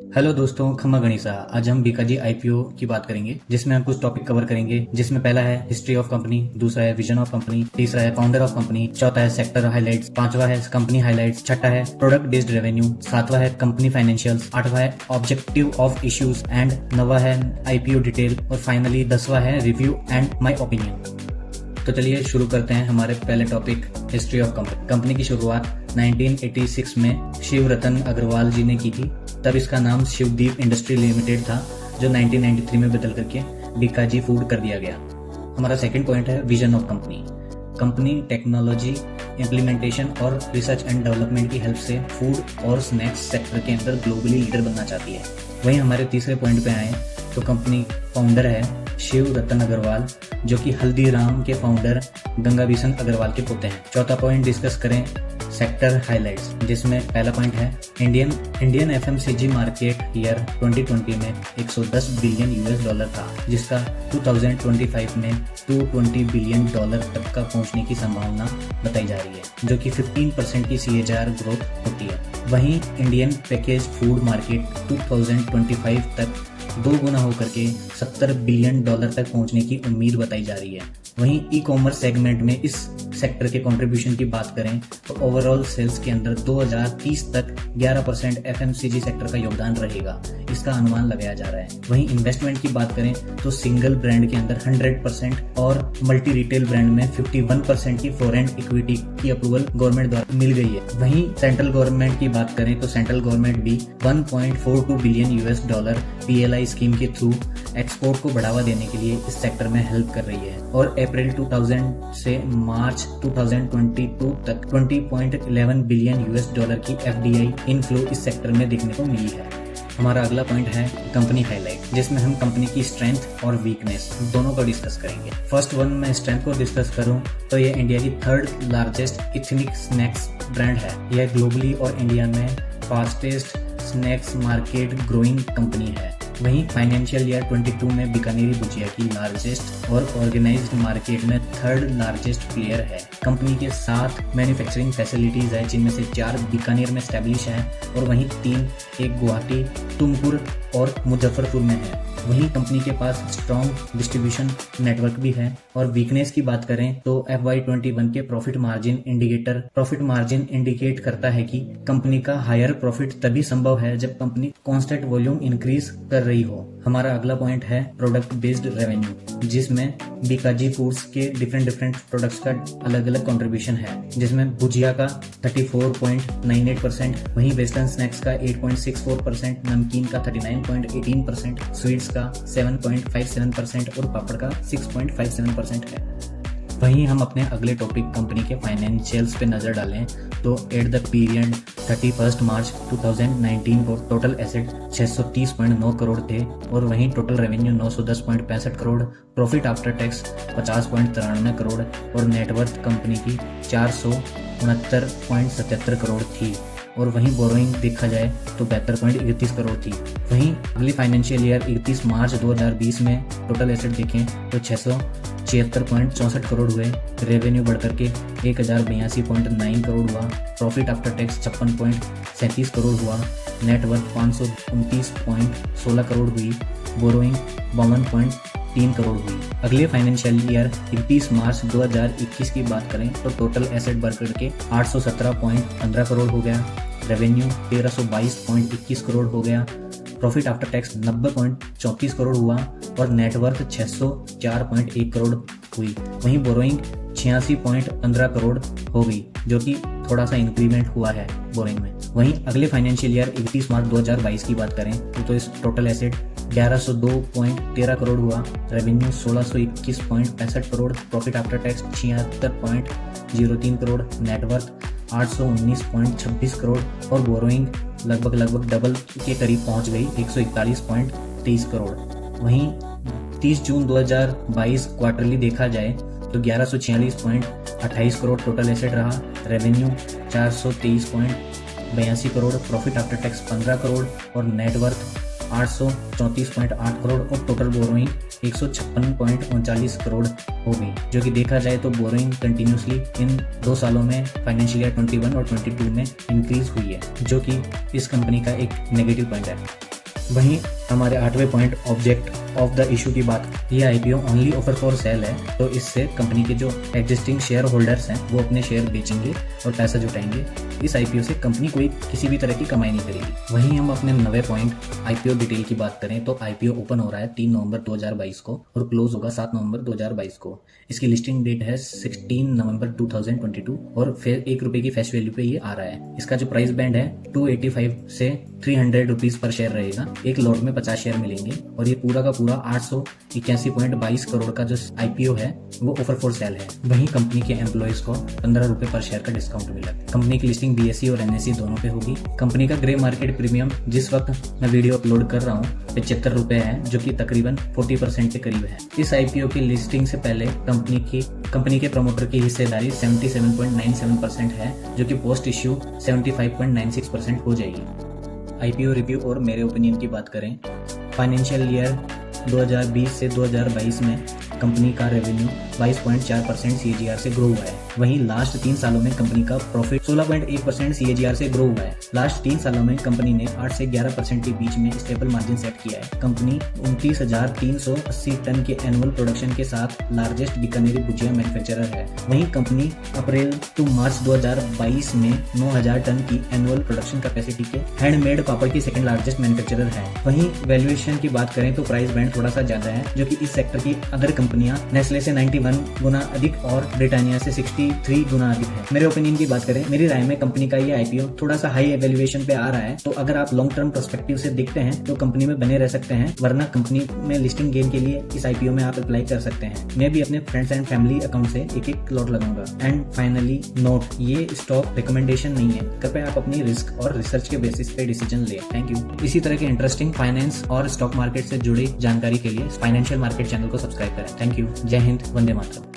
Hello दोस्तों, खम्मा गणिसा। आज हम बीकाजी आईपीओ की बात करेंगे, जिसमें हम कुछ टॉपिक कवर करेंगे। जिसमें पहला है हिस्ट्री ऑफ कंपनी, दूसरा है विजन ऑफ कंपनी, तीसरा है फाउंडर ऑफ कंपनी, चौथा है सेक्टर हाइलाइट्स, पांचवा है कंपनी हाइलाइट्स, छठा है प्रोडक्ट बेस्ड रेवेन्यू, सातवां है कंपनी फाइनेंशियल्स, आठवां है ऑब्जेक्टिव ऑफ इश्यूज एंड नवा है आईपीओ डिटेल, और फाइनली 10वां है रिव्यू एंड माई ओपिनियन। तो चलिए शुरू करते हैं हमारे पहले topic, history of company. Company की शुरुआत 1986 में शिव रतन अग्रवाल जी ने की थी। तब इसका नाम शिवदीप इंडस्ट्री लिमिटेड था, जो 1993 में बदल करके बीकाजी फूड कर दिया गया। हमारा सेकंड पॉइंट है vision of company. Company technology implementation और रिसर्च एंड डेवलपमेंट की हेल्प से फूड और स्नैक्स सेक्टर के अंदर ग्लोबली लीडर बनना चाहती है। वहीं हमारे तीसरे पॉइंट पे आए तो कंपनी फाउंडर है शिव रतन अग्रवाल, जो कि हल्दीराम के फाउंडर गंगा बिशन अग्रवाल के पोते हैं। चौथा पॉइंट डिस्कस करें सेक्टर हाइलाइट्स, जिसमें पहला पॉइंट है इंडियन एफएमसीजी मार्केट ईयर 2020 में 110 बिलियन यूएस डॉलर था, जिसका 2025 में 220 बिलियन डॉलर तक का पहुंचने की संभावना बताई जा रही है, जो कि 15% की CAGR ग्रोथ होती है। वहीं इंडियन पैकेज फूड मार्केट 2025 तक 2 गुना होकर के 70 बिलियन डॉलर तक पहुंचने की उम्मीद बताई जा रही है। वहीं ई कॉमर्स सेगमेंट में इस सेक्टर के कंट्रीब्यूशन की बात करें तो ओवरऑल सेल्स के अंदर 2030 तक 11% एफएमसीजी सेक्टर का योगदान रहेगा, इसका अनुमान लगाया जा रहा है। वहीं इन्वेस्टमेंट की बात करें तो सिंगल ब्रांड के अंदर 100% और मल्टी रिटेल ब्रांड में 51% की फॉरेन इक्विटी की अप्रूवल गवर्नमेंट द्वारा मिल गई है। वहीं सेंट्रल गवर्नमेंट की बात करें तो सेंट्रल गवर्नमेंट भी 1.42 billion US dollar PLI scheme के थ्रू एक्सपोर्ट को बढ़ावा देने के लिए इस सेक्टर में हेल्प कर रही है। और अप्रैल 2000 से मार्च 2022 तक 20.11 बिलियन यूएस डॉलर की FDI इनफ्लो इस सेक्टर में देखने को मिली है। हमारा अगला पॉइंट है कंपनी हाईलाइट, जिसमें हम कंपनी की स्ट्रेंथ और वीकनेस दोनों को डिस्कस करेंगे। फर्स्ट वन में स्ट्रेंथ को डिस्कस करूं तो ये इंडिया की 3rd largest ethnic snacks brand है। यह ग्लोबली और इंडिया में fastest snacks market growing company है। वहीं फाइनेंशियल ईयर 22 में बीकानेरी भुजिया की लार्जेस्ट और ऑर्गेनाइज्ड मार्केट में 3rd लार्जेस्ट प्लेयर है। कंपनी के 7 मैन्युफैक्चरिंग फैसिलिटीज है, जिनमें से 4 बीकानेर में स्टैब्लिश हैं और वहीं 3 एक गुवाहाटी, तुमकुर और मुजफ्फरपुर में है। वहीं कंपनी के पास स्ट्रॉन्ग डिस्ट्रीब्यूशन नेटवर्क भी है। और वीकनेस की बात करें तो FY21 के प्रॉफिट मार्जिन इंडिकेट करता है कि कंपनी का हायर प्रॉफिट तभी संभव है जब कंपनी कांस्टेंट वॉल्यूम इंक्रीज कर रही हो। हमारा अगला पॉइंट है प्रोडक्ट बेस्ड रेवेन्यू, जिसमें बीकाजी फूड्स के डिफरेंट प्रोडक्ट्स का अलग अलग कंट्रीब्यूशन है, जिसमें भुजिया का 34.98%, वहीं वेस्टर्न स्नैक्स का 8.64%, नमकीन का 39.18%, स्वीट्स का 7.57% और पापड़ का 6.57% है। वहीं हम अपने अगले टॉपिक कंपनी के फाइनेंशियल्स पे नजर डालें तो एट द पीरियड 31 मार्च 2019 को टोटल एसेट 630.9 करोड़ थे और वहीं total revenue 910.65 crore, profit after tax 50.93 crore और नेटवर्थ कंपनी की 469.77 करोड़ थी। और वहीं बोरोइंग देखा जाए तो 72.31 करोड़ थी। वहीं अगली फाइनेंशियल ईयर 31 मार्च 2020 में टोटल एसेट देखें तो 676.64 करोड़ हुए, रेवेन्यू बढ़कर के 1082.9 करोड़ हुआ, प्रॉफिट आफ्टर टैक्स 56.37 करोड़ हुआ, नेटवर्थ 529.16 करोड़ हुई, बोरोइंग 52.3 करोड़ हुई। अगले फाइनेंशियल ईयर 31 मार्च 2021 की बात करें तो टोटल एसेट बढ़कर के 817.15 करोड़ हो गया, रेवेन्यू 1322.21 करोड़ हो गया, प्रॉफिट आफ्टर टैक्स 90.34 करोड़ हुआ और नेटवर्थ 604.1 करोड़ हुई। वहीं बोरोइंग 86.15 करोड़ हो गई, जो कि थोड़ा सा इंक्रीमेंट हुआ है बोरोइंग में। वहीं अगले फाइनेंशियल ईयर 31 मार्च 2022 की बात करें तो इस टोटल एसेट 1102.13 करोड़ हुआ, revenue 1621.65 crore, profit after tax 76.03 crore, net worth 819.26 crore और बोरोइंग लगभग डबल के करीब पहुंच गई 141.23 करोड़। वहीं 30 जून 2022 क्वार्टरली देखा जाए तो 1146.28 करोड़ टोटल एसेट रहा, revenue 423.82 crore, profit after tax 15 crore और नेटवर्थ 834.8 करोड़ और टोटल बोरोइंग 156.39 करोड़ हो गई, जो कि देखा जाए तो बोरोइंग कंटिन्यूसली इन 2 सालों में फाइनेंशियल ईयर 21 और 22 में इंक्रीज हुई है, जो कि इस कंपनी का एक नेगेटिव पॉइंट है। वहीं हमारे 8वें point object of the issue की बात, ये IPO only offer for sale है, तो इससे कंपनी के जो एग्जिस्टिंग शेयर होल्डर्स हैं वो अपने शेयर बेचेंगे और पैसा जुटाएंगे। इस आईपीओ से कंपनी कोई किसी भी तरह की कमाई नहीं करेगी। वहीं हम अपने 9वें पॉइंट आईपीओ डिटेल की बात करें तो आईपीओ ओपन हो रहा है 3 नवंबर 2022 को और क्लोज होगा 7 नवंबर 2022 को। इसकी लिस्टिंग डेट है 16 नवंबर 2022 और फिर ₹1 की फेस वैल्यू पे ये आ रहा है। इसका जो प्राइस बैंड है 285 से 300 रुपीज पर शेयर रहेगा। एक लॉट में 50 शेयर मिलेंगे और ये पूरा का पूरा 881.22 करोड़ का जो आईपीओ है वो ऑफर फॉर सेल है। वहीं कंपनी के एम्प्लॉइज को ₹15 पर शेयर का डिस्काउंट मिला। कंपनी की लिस्टिंग बीएसई और एनएसई दोनों पे होगी। कंपनी का ग्रे मार्केट प्रीमियम जिस वक्त मैं वीडियो अपलोड कर रहा हूँ ₹75 है, जो कि तकरीबन 40% के करीब है। इस आईपीओ की लिस्टिंग से पहले कंपनी के प्रमोटर की हिस्सेदारी 77.97% है, जो कि पोस्ट इश्यू 75.96% हो जाएगी। आईपीओ रिव्यू और मेरे ओपिनियन की बात करें, फाइनेंशियल ईयर 2020 से 2022 में कंपनी का रेवेन्यू 22.4% CAGR से ग्रो हुआ है। वहीं लास्ट 3 सालों में कंपनी का प्रॉफिट 16.1% CAGR से ग्रो हुआ है। लास्ट 3 सालों में कंपनी ने 8 से 11% के बीच में स्टेबल मार्जिन सेट किया है। कंपनी 29,380 टन के एनुअल प्रोडक्शन के साथ लार्जेस्ट बीकानेरी भुजिया मैन्युफैक्चरर है। वहीं कंपनी अप्रैल टू मार्च 2022 में 9,000 टन की एनुअल प्रोडक्शन कैपेसिटी के हैंडमेड पापड़ की सेकंड लार्जेस्ट मैन्युफैक्चरर है। वहीं वैल्यूएशन की बात करें तो प्राइस बैंड थोड़ा सा ज्यादा है, जो कि इस सेक्टर की अदर कंपनियां नेस्ले से 91 गुना अधिक और ब्रिटानिया से 63 गुना अधिक है। मेरे ओपिनियन की बात करें, मेरी राय में कंपनी का ये आईपीओ थोड़ा सा हाई वैल्यूएशन पे आ रहा है, तो अगर आप लॉन्ग टर्म पर्सपेक्टिव से देखते हैं तो कंपनी में बने रह सकते हैं, वरना कंपनी में लिस्टिंग गेन के लिए इस आईपीओ में आप अप्लाई कर सकते हैं। मैं भी अपने फ्रेंड्स एंड फैमिली अकाउंट से एक लॉट लगाऊंगा। एंड फाइनली नोट, ये स्टॉक रिकमेंडेशन नहीं है, कृपया आप अपनी रिस्क और रिसर्च के बेसिस पे डिसीजन ले। Thank you. इसी तरह के इंटरेस्टिंग फाइनेंस और स्टॉक मार्केट से जुड़ी जानकारी के लिए फाइनेंशियल मार्केट चैनल को सब्सक्राइब करें। Thank you. जय हिंद, वंदे मातरम।